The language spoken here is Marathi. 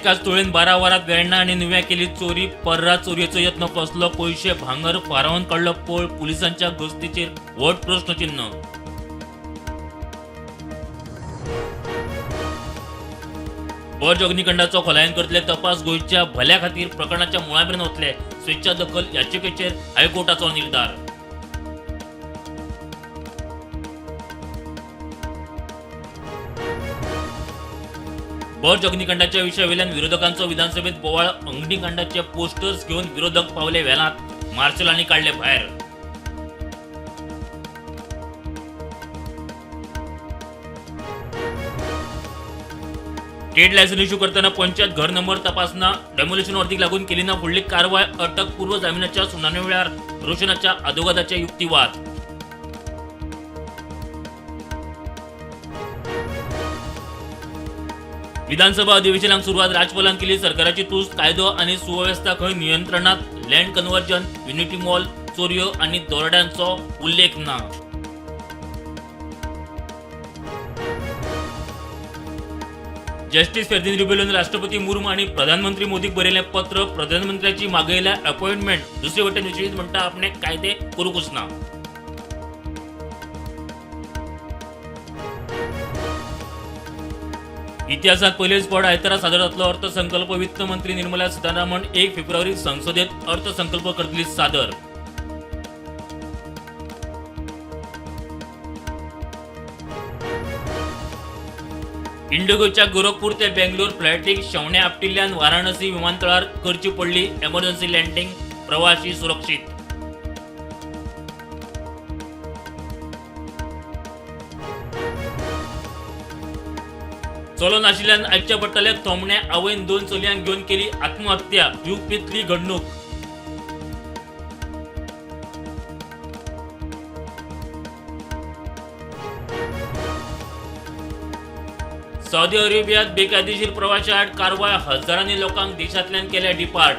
एकाच तुळेन 12 वरात वेण्णा आणि निव्या केली चोरी. पर्रा चोरीचो यत्न फसलो. पैसे भांगर फारावन काढलं पळ. पोलिसांच्या गस्तीचेर व्हड प्रश्नचिन्ह. बर्ज अग्निकांडाचो खोलायेन करतले तपास. गोंयच्या भल्या खातीर प्रकरणाच्या मुळामेरेन वतले. स्वेच्छा दखल याचिकेचेर हायकोर्टाचो निर्धार. बर्ज अग्निकांडाच्या विशयावेल्यान विरोधकांचो विधानसभेत बोवाळ. अग्निकांडाचे पोस्टर्स घेऊन विरोधक पावले वेलांत. मार्शलांनी काढले भायर. ट्रेड लायसन इश्यू करताना पंचायत घर नंबर तपासना. डेमोलिशन वर्दीक लागून केली ना फुडली कारवाय. अटकपूर्व जामिनाच्या सुनावणे वेळार रोशनाच्या आदोगादाचे युक्तिवाद. विधानसभा अधिवेशनाक सुरुवात राजपालान केली. सरकाराची तुस्त. कायदो आणि सुव्यवस्था खंय नियंत्रणात. लँड कन्वर्जन, युनिटी मॉल, चोरयो आणि दरोड्यांचो उल्लेख ना. जस्टिस फेर्दिन रिबेलोन राष्ट्रपती मुर्मू आणि प्रधानमंत्री मोदीक बरयलें पत्र. प्रधानमंत्र्याची मागयल्या अपॉइंटमेंट. दुसरे वटेन विश्वीत म्हणटा आपणे कायदे करूंकच ना. इतिहासात पहिलेच फावट आयतारा सादर जातलो अर्थसंकल्प. वित्त मंत्री निर्मला सीतारामन 1 फेब्रुवारी संसदेत अर्थसंकल्प करतली सादर. इंडिगोच्या गोरखपूर ते बेंगलोर फ्लायटीक शेवणे आपटिल्ल्यान वाराणसी विमानतळार करची पडली एमर्जन्सी लँडिंग. प्रवासी सुरक्षीत. चलो नाशिल्ल्यान आयच्या पडटले थोमणे. आवयन 2 चलयांक घेवन केली आत्महत्या. युपीतली घडणूक. सौदी अरेबियात बेकायदेशीर प्रवाशाआड कारवाय. हजारांनी लोकांक देशांतल्यान केले डिपार्ट.